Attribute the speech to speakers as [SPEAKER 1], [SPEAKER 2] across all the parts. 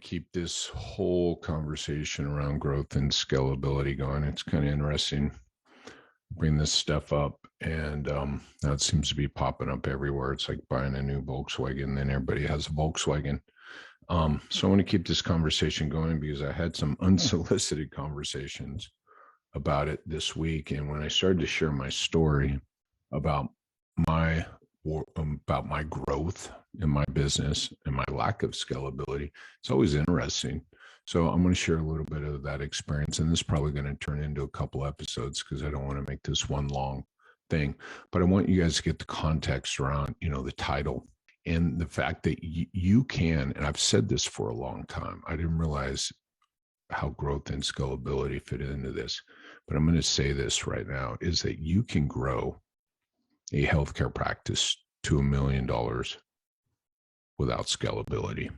[SPEAKER 1] keep this whole conversation around growth and scalability going. It's kind of interesting. Bring this stuff up, and now it seems to be popping up everywhere. It's like buying a new Volkswagen, then everybody has a Volkswagen. So I want to keep this conversation going because I had some unsolicited conversations about it this week. And when I started to share my story about my growth in my business and my lack of scalability, it's always interesting. So I'm going to share a little bit of that experience, and this is probably going to turn into a couple episodes because I don't want to make this one long thing, but I want you guys to get the context around, the title and the fact that you can, and I've said this for a long time. I didn't realize how growth and scalability fit into this, but I'm going to say this right now, is that you can grow a healthcare practice to $1 million without scalability.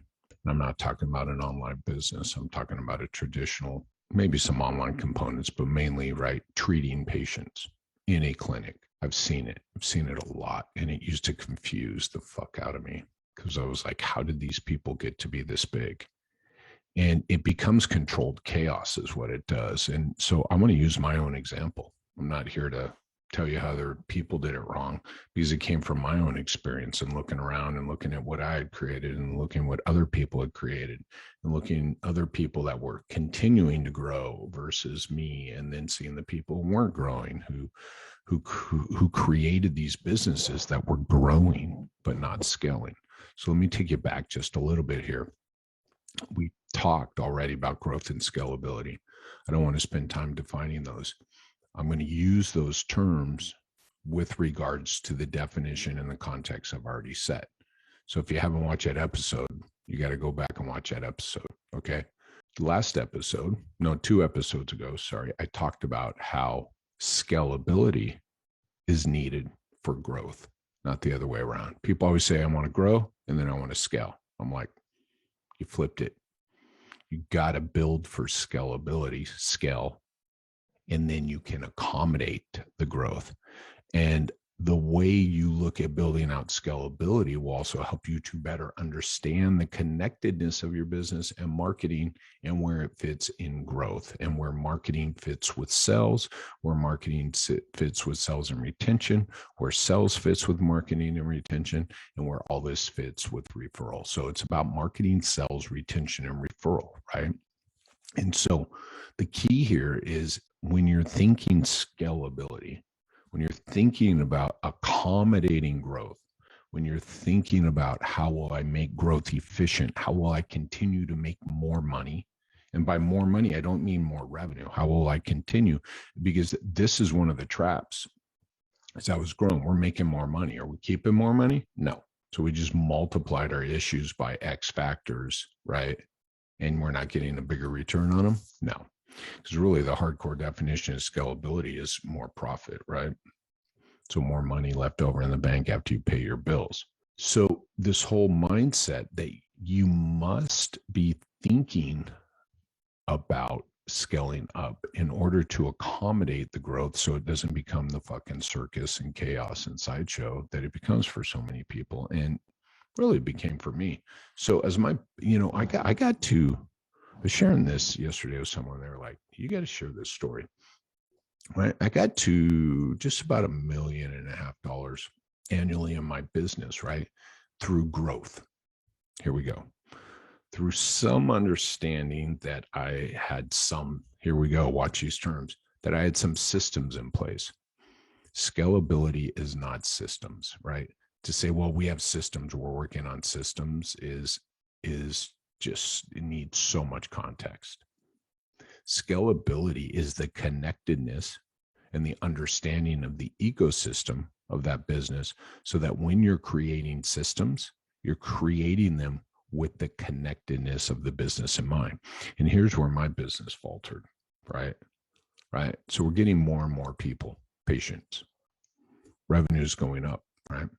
[SPEAKER 1] I'm not talking about an online business. I'm talking about a traditional, maybe some online components, but mainly, right, treating patients in a clinic. I've seen it. I've seen it a lot. And it used to confuse the fuck out of me because I was like, how did these people get to be this big? And it becomes controlled chaos is what it does. And so I want to use my own example. I'm not here to tell you how other people did it wrong, because it came from my own experience and looking around and looking at what I had created and looking what other people had created and looking other people that were continuing to grow versus me, and then seeing the people who weren't growing, who created these businesses that were growing but not scaling. So let me take you back just a little bit here. We talked already about growth and scalability. I don't want to spend time defining those. I'm going to use those terms with regards to the definition and the context I've already set. So if you haven't watched that episode, you got to go back and watch that episode. Okay. Last episode, no, 2 episodes ago, sorry, I talked about how scalability is needed for growth, not the other way around. People always say, I want to grow and then I want to scale. I'm like, you flipped it. You got to build for scalability, scale, and then you can accommodate the growth. And the way you look at building out scalability will also help you to better understand the connectedness of your business and marketing, and where it fits in growth, and where marketing fits with sales, where marketing fits with sales and retention, where sales fits with marketing and retention, and where all this fits with referral. So it's about marketing, sales, retention, and referral, right? And so the key here is, when you're thinking scalability, when you're thinking about accommodating growth, when you're thinking about how will I make growth efficient, how will I continue to make more money? And by more money, I don't mean more revenue. How will I continue? Because this is one of the traps. As I was growing, we're making more money. Are we keeping more money? No. So we just multiplied our issues by X factors, right? And we're not getting a bigger return on them? No. Because really the hardcore definition of scalability is more profit, right? So more money left over in the bank after you pay your bills. So this whole mindset that you must be thinking about scaling up in order to accommodate the growth, so it doesn't become the fucking circus and chaos and sideshow that it becomes for so many people, and really became for me. So as my, I was sharing this yesterday with someone. They were like, you got to share this story. Right? I got to just about $1.5 million annually in my business, right? Through growth. Here we go. Through some understanding that I had some, here we go, watch these terms, that I had some systems in place. Scalability is not systems, right? To say, well, we have systems, we're working on systems is just, it needs so much context. Scalability is the connectedness and the understanding of the ecosystem of that business, so that when you're creating systems, you're creating them with the connectedness of the business in mind. And here's where my business faltered, right? So we're getting more and more people, patients, revenues going up, right?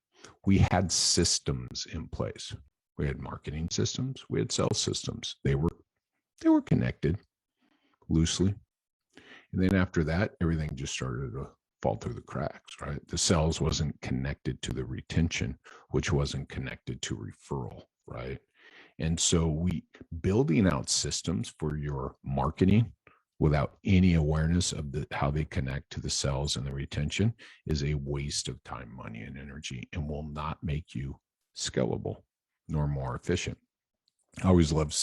[SPEAKER 1] We had systems in place. We had marketing systems, we had sales systems. They were connected loosely. And then after that, everything just started to fall through the cracks, right? The sales wasn't connected to the retention, which wasn't connected to referral, right? And so building out systems for your marketing without any awareness of how they connect to the sales and the retention is a waste of time, money, and energy, and will not make you scalable nor more efficient. I always love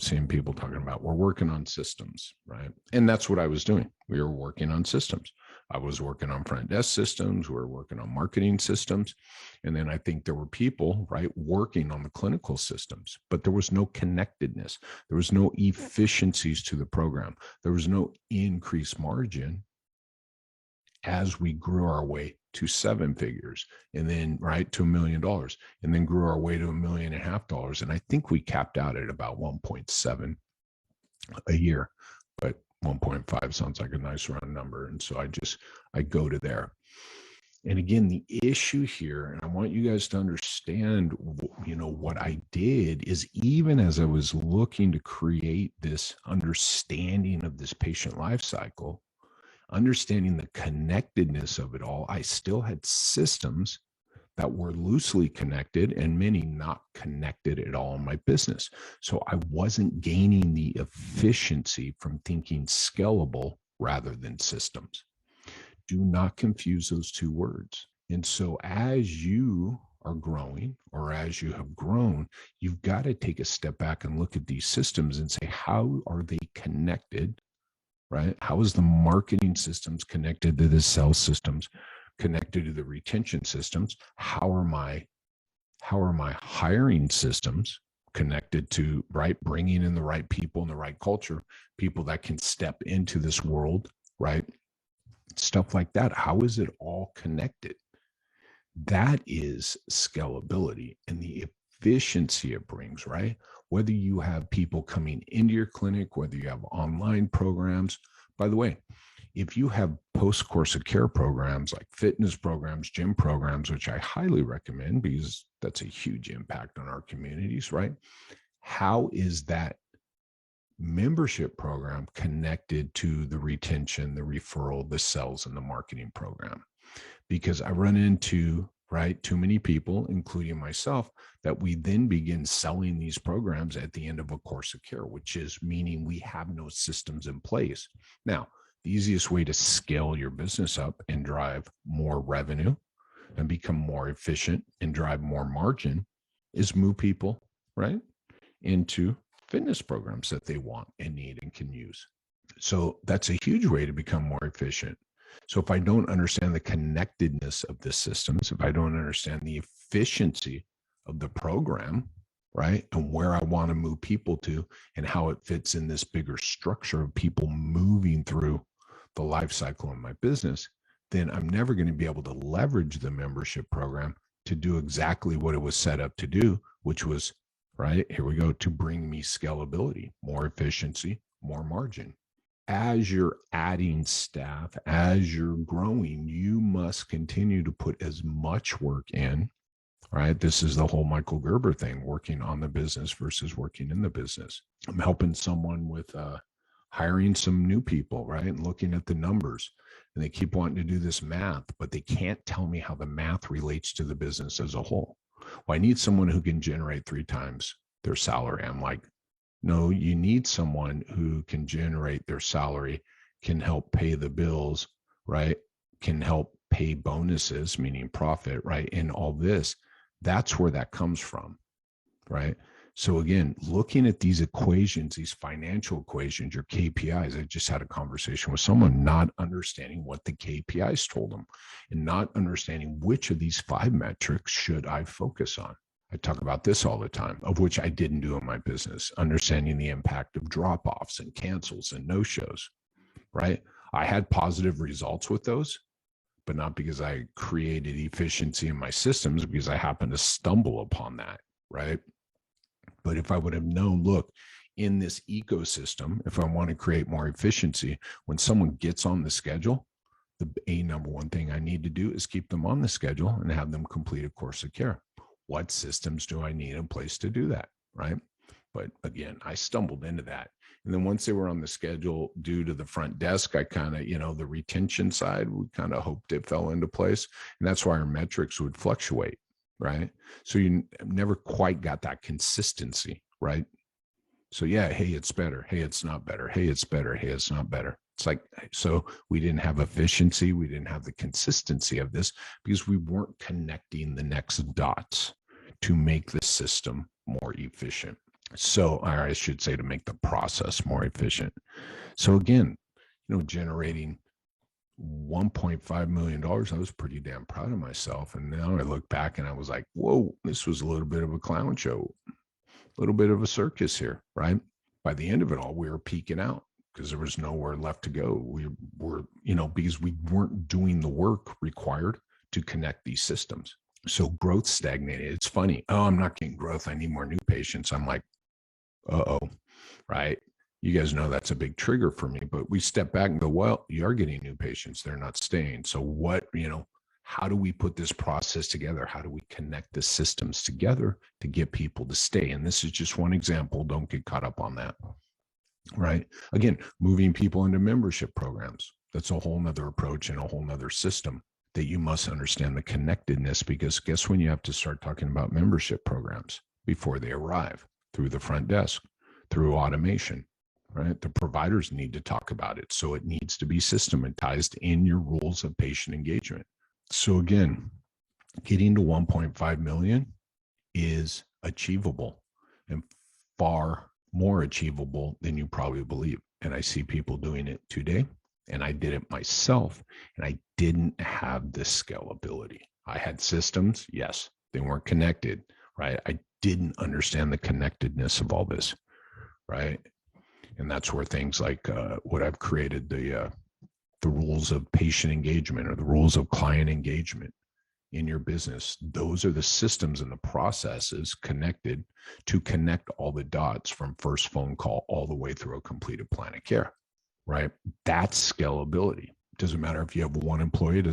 [SPEAKER 1] seeing people talking about, we're working on systems, right? And that's what I was doing. We were working on systems. I was working on front desk systems. We were working on marketing systems. And then I think there were people, right, working on the clinical systems, but there was no connectedness. There was no efficiencies to the program. There was no increased margin as we grew our way to 7 figures and then right to $1 million and then grew our way to $1.5 million. And I think we capped out at about 1.7 a year, but 1.5 sounds like a nice round number. And so I go to there. And again, the issue here, and I want you guys to understand, what I did is, even as I was looking to create this understanding of this patient life cycle, understanding the connectedness of it all, I still had systems that were loosely connected and many not connected at all in my business. So I wasn't gaining the efficiency from thinking scalable rather than systems. Do not confuse those two words. And so as you are growing, or as you have grown, you've got to take a step back and look at these systems and say, how are they connected? Right? How is the marketing systems connected to the sales systems, connected to the retention systems? How are my hiring systems connected to, right, bringing in the right people and the right culture, people that can step into this world, right? Stuff like that. How is it all connected? That is scalability and the efficiency it brings, right? Whether you have people coming into your clinic, whether you have online programs. By the way, if you have post-course of care programs like fitness programs, gym programs, which I highly recommend because that's a huge impact on our communities, right? How is that membership program connected to the retention, the referral, the sales, and the marketing program? Because I run into, right, too many people, including myself, that we then begin selling these programs at the end of a course of care, which is meaning we have no systems in place. Now, the easiest way to scale your business up and drive more revenue and become more efficient and drive more margin is move people, right, into fitness programs that they want and need and can use. So that's a huge way to become more efficient. So if I don't understand the connectedness of the systems, if I don't understand the efficiency of the program, right, and where I want to move people to and how it fits in this bigger structure of people moving through the life cycle in my business, then I'm never going to be able to leverage the membership program to do exactly what it was set up to do, which was, right, here we go, to bring me scalability, more efficiency, more margin. As you're adding staff, as you're growing, you must continue to put as much work in, right? This is the whole Michael Gerber thing, working on the business versus working in the business. I'm helping someone with hiring some new people, right? And looking at the numbers, and they keep wanting to do this math, but they can't tell me how the math relates to the business as a whole. Well, I need someone who can generate 3 times their salary. I'm like, no, you need someone who can generate their salary, can help pay the bills, right? Can help pay bonuses, meaning profit, right? And all this, that's where that comes from, right? So again, looking at these equations, these financial equations, your KPIs, I just had a conversation with someone not understanding what the KPIs told them and not understanding which of these 5 metrics should I focus on. I talk about this all the time, of which I didn't do in my business, understanding the impact of drop-offs and cancels and no-shows, right? I had positive results with those, but not because I created efficiency in my systems, because I happened to stumble upon that, right? But if I would have known, look, in this ecosystem, if I want to create more efficiency, when someone gets on the schedule, the number one thing I need to do is keep them on the schedule and have them complete a course of care. What systems do I need in place to do that, right? But again, I stumbled into that. And then once they were on the schedule, due to the front desk, I kind of, the retention side, we kind of hoped it fell into place. And that's why our metrics would fluctuate. right? So you never quite got that consistency, right? So yeah, hey, it's better. Hey, it's not better. Hey, it's better. Hey, it's not better. It's like, so we didn't have efficiency. We didn't have the consistency of this because we weren't connecting the next dots to make the system more efficient. So, or I should say, to make the process more efficient. So again, generating $1.5 million, I was pretty damn proud of myself. And now I look back and I was like, whoa, this was a little bit of a clown show, a little bit of a circus here, right? By the end of it all, we were peaking out because there was nowhere left to go. We were, because we weren't doing the work required to connect these systems. So growth stagnated. It's funny. Oh, I'm not getting growth. I need more new patients. I'm like, uh-oh, right? You guys know that's a big trigger for me, but we step back and go, well, you are getting new patients. They're not staying. So what, how do we put this process together? How do we connect the systems together to get people to stay? And this is just one example. Don't get caught up on that, right? Again, moving people into membership programs. That's a whole nother approach and a whole nother system that you must understand the connectedness, because guess when you have to start talking about membership programs? Before they arrive, through the front desk, through automation, right? The providers need to talk about it. So it needs to be systematized in your rules of patient engagement. So again, getting to 1.5 million is achievable and far more achievable than you probably believe. And I see people doing it today, and I did it myself, and I didn't have this scalability. I had systems, yes, they weren't connected, right? I didn't understand the connectedness of all this, right? And that's where things like what I've created, the rules of patient engagement or the rules of client engagement in your business. Those are the systems and the processes connected to connect all the dots from first phone call all the way through a completed plan of care, right? That's scalability. It doesn't matter if you have one employee,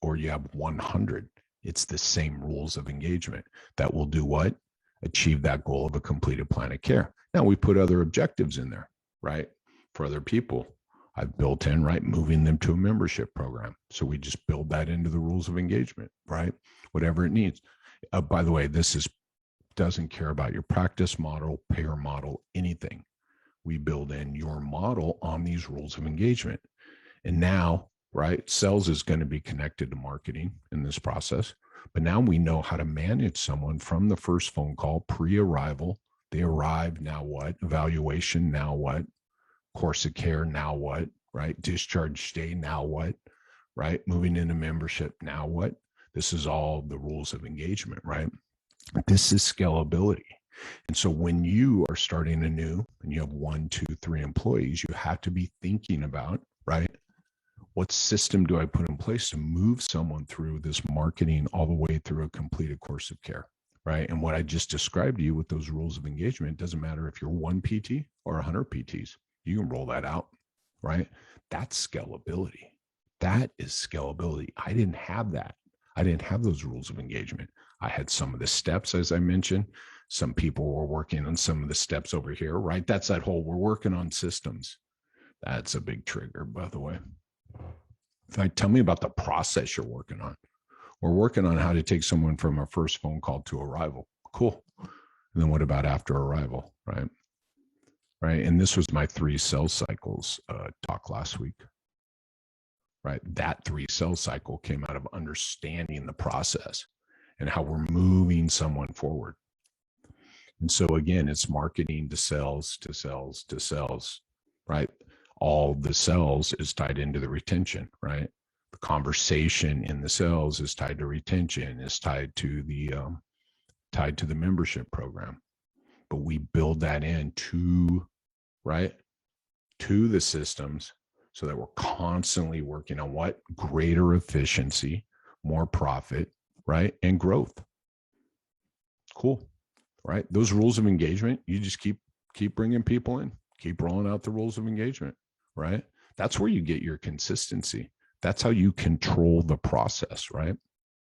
[SPEAKER 1] or you have 100. It's the same rules of engagement that will do what? Achieve that goal of a completed plan of care. Now we put other objectives in there, right? For other people, I've built in, right, moving them to a membership program. So we just build that into the rules of engagement, right? Whatever it needs. By the way, doesn't care about your practice model, payer model, anything. We build in your model on these rules of engagement. And now, right, sales is going to be connected to marketing in this process. But now we know how to manage someone from the first phone call, pre-arrival. They arrive, now what? Evaluation, now what? Course of care, now what? Right? Discharge stay, now what? Right? Moving into membership, now what? This is all the rules of engagement, right? This is scalability. And so when you are starting anew and you have 1, 2, 3 employees, you have to be thinking about, right? What system do I put in place to move someone through this marketing all the way through a completed course of care, right? And what I just described to you with those rules of engagement, doesn't matter if you're 1 PT or 100 PTs, you can roll that out, right? That's scalability. That is scalability. I didn't have that. I didn't have those rules of engagement. I had some of the steps, as I mentioned. Some people were working on some of the steps over here, right? That's that whole, we're working on systems. That's a big trigger, by the way. In fact, tell me about the process you're working on. We're working on how to take someone from a first phone call to arrival. Cool. And then what about after arrival, right? Right. And this was my 3 sales cycles talk last week, right? That 3 sales cycle came out of understanding the process and how we're moving someone forward. And so again, it's marketing to sales, to sales, to sales, right? All the sales is tied into the retention, right? The conversation in the sales is tied to retention, is tied to the membership program. But we build that into, right, to the systems so that we're constantly working on what? Greater efficiency, more profit, right? And growth. Cool, right? Those rules of engagement, you just keep bringing people in, keep rolling out the rules of engagement, right? That's where you get your consistency. That's how you control the process, right?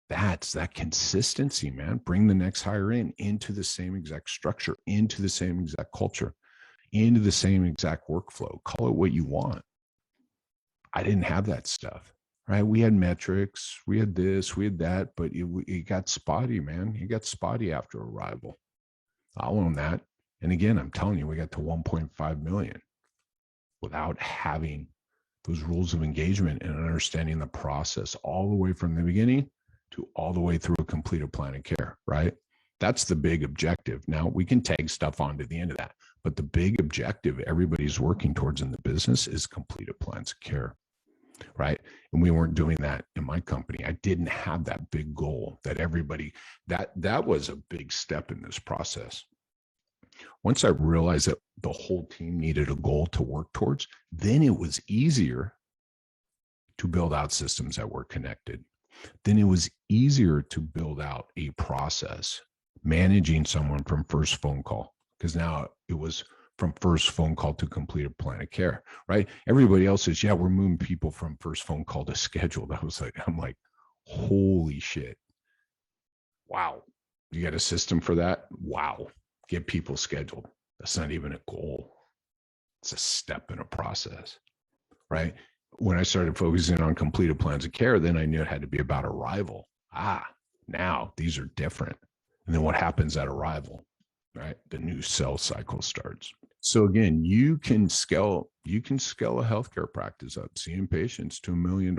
[SPEAKER 1] That's that consistency, man. Bring the next hire into the same exact structure, into the same exact culture, into the same exact workflow. Call it what you want. I didn't have that stuff, right? We had metrics, we had this, we had that, but it got spotty, man. It got spotty after arrival. I'll own that. And again, I'm telling you, we got to 1.5 million without having those rules of engagement and understanding the process all the way from the beginning to all the way through a completed plan of care, right? That's the big objective. Now we can tag stuff on to the end of that, but the big objective everybody's working towards in the business is completed plans of care, right? And we weren't doing that in my company. I didn't have that big goal that everybody, that was a big step in this process. Once I realized that the whole team needed a goal to work towards, then it was easier to build out systems that were connected. Then it was easier to build out a process managing someone from first phone call, because now it was from first phone call to completed plan of care, right? Everybody else says, yeah, we're moving people from first phone call to scheduled. I'm like, holy shit. Wow. You got a system for that? Wow. Get people scheduled. That's not even a goal. It's a step in a process, right? When I started focusing on completed plans of care, then I knew it had to be about arrival. Now these are different. And then what happens at arrival, right? The new sales cycle starts. So again, you can scale a healthcare practice up, seeing patients to $1 million,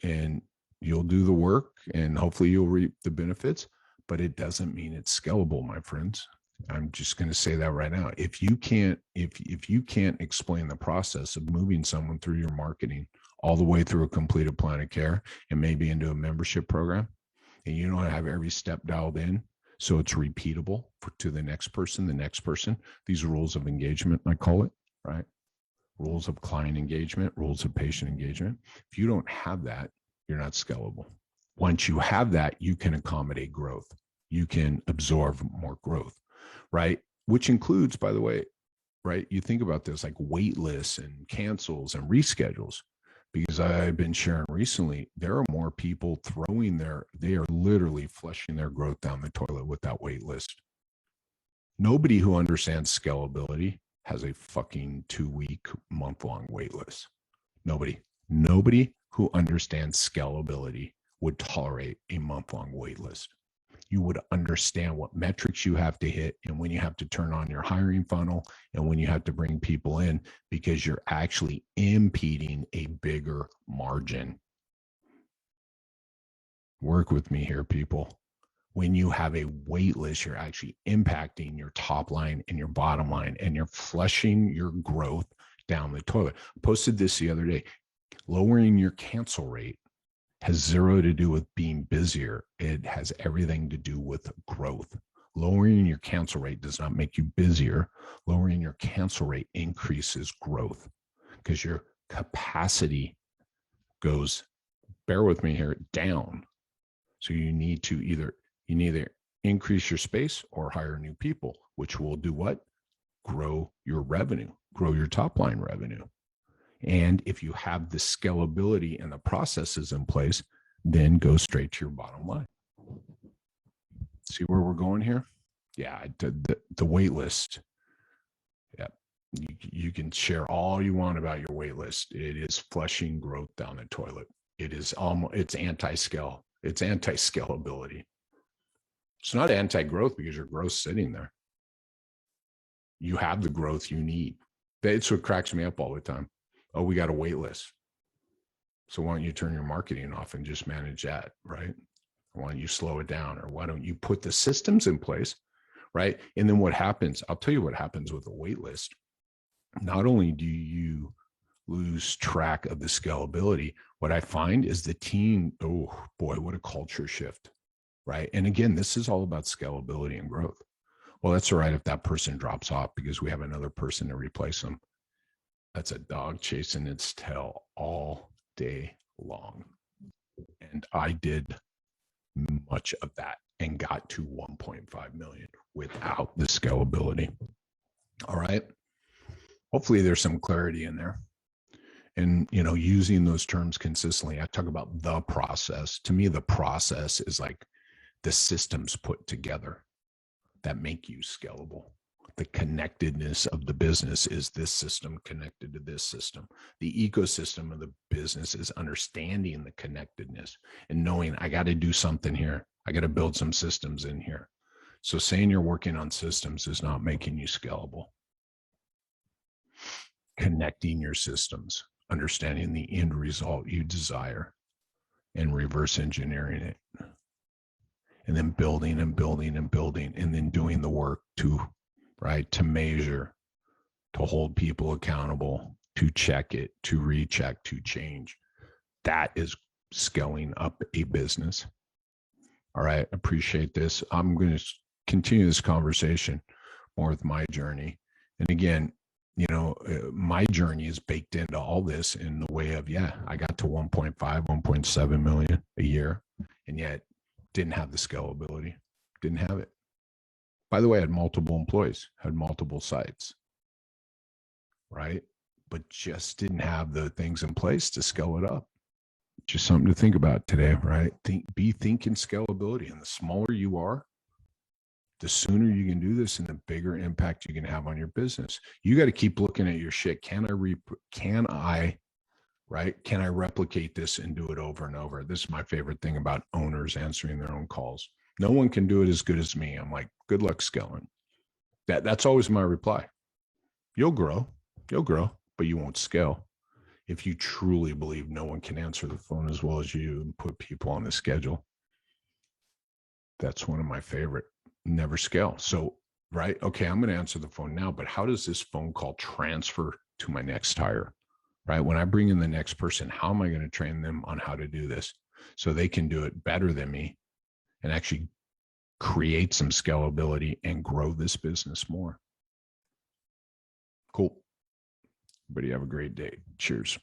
[SPEAKER 1] and you'll do the work and hopefully you'll reap the benefits, but it doesn't mean it's scalable, my friends. I'm just going to say that right now. If you can't explain the process of moving someone through your marketing all the way through a completed plan of care and maybe into a membership program, and you don't have every step dialed in, so it's repeatable to the next person, these rules of engagement, I call it, right? Rules of client engagement, rules of patient engagement. If you don't have that, you're not scalable. Once you have that, you can accommodate growth. You can absorb more growth, right? Which includes, by the way, right? You think about this like wait lists and cancels and reschedules, because I've been sharing recently, there are more people they are literally flushing their growth down the toilet with that wait list. Nobody who understands scalability has a fucking 2-week, month-long wait list. Nobody who understands scalability would tolerate a month-long wait list. You would understand what metrics you have to hit and when you have to turn on your hiring funnel and when you have to bring people in, because you're actually impeding a bigger margin. Work with me here, people. When you have a wait list, you're actually impacting your top line and your bottom line, and you're flushing your growth down the toilet. I posted this the other day. Lowering your cancel rate has zero to do with being busier. It has everything to do with growth. Lowering your cancel rate does not make you busier. Lowering your cancel rate increases growth, because your capacity goes, bear with me here, down. So you need to either increase your space or hire new people, which will do what? Grow your revenue, grow your top line revenue. And if you have the scalability and the processes in place, then go straight to your bottom line. See where we're going here? Yeah, the wait list. Yeah, you can share all you want about your wait list. It is flushing growth down the toilet. It's anti-scale. It's anti-scalability. It's not anti-growth, because your growth's sitting there. You have the growth you need. That's what cracks me up all the time. Oh, we got a wait list. So why don't you turn your marketing off and just manage that, right? Why don't you slow it down? Or why don't you put the systems in place, right? And then what happens? I'll tell you what happens with a wait list. Not only do you lose track of the scalability, what I find is the team, oh boy, what a culture shift, right? And again, this is all about scalability and growth. Well, that's all right if that person drops off, because we have another person to replace them. That's a dog chasing its tail all day long. And I did much of that and got to 1.5 million without the scalability. All right. Hopefully there's some clarity in there. And, using those terms consistently, I talk about the process. To me, the process is like the systems put together that make you scalable. The connectedness of the business is this system connected to this system. The ecosystem of the business is understanding the connectedness and knowing I got to do something here. I got to build some systems in here. So saying you're working on systems is not making you scalable. Connecting your systems, understanding the end result you desire, and reverse engineering it. And then building and building and building, and then doing the work to measure, to hold people accountable, to check it, to recheck, to change. That is scaling up a business. All right. Appreciate this. I'm going to continue this conversation more with my journey. And again, my journey is baked into all this in the way of, I got to 1.5, 1.7 million a year, and yet didn't have the scalability, didn't have it. By the way, I had multiple employees, had multiple sites, right? But just didn't have the things in place to scale it up. Just something to think about today, right? Be thinking scalability. And the smaller you are, the sooner you can do this and the bigger impact you can have on your business. You got to keep looking at your shit. Can I replicate this and do it over and over? This is my favorite thing about owners answering their own calls. No one can do it as good as me. I'm like, good luck scaling. That's always my reply. You'll grow, but you won't scale. If you truly believe no one can answer the phone as well as you and put people on the schedule, that's one of my favorite. Never scale. So, okay, I'm going to answer the phone now, but how does this phone call transfer to my next hire? Right? When I bring in the next person, how am I going to train them on how to do this so they can do it better than me and actually create some scalability and grow this business more? Cool. Everybody have a great day. Cheers.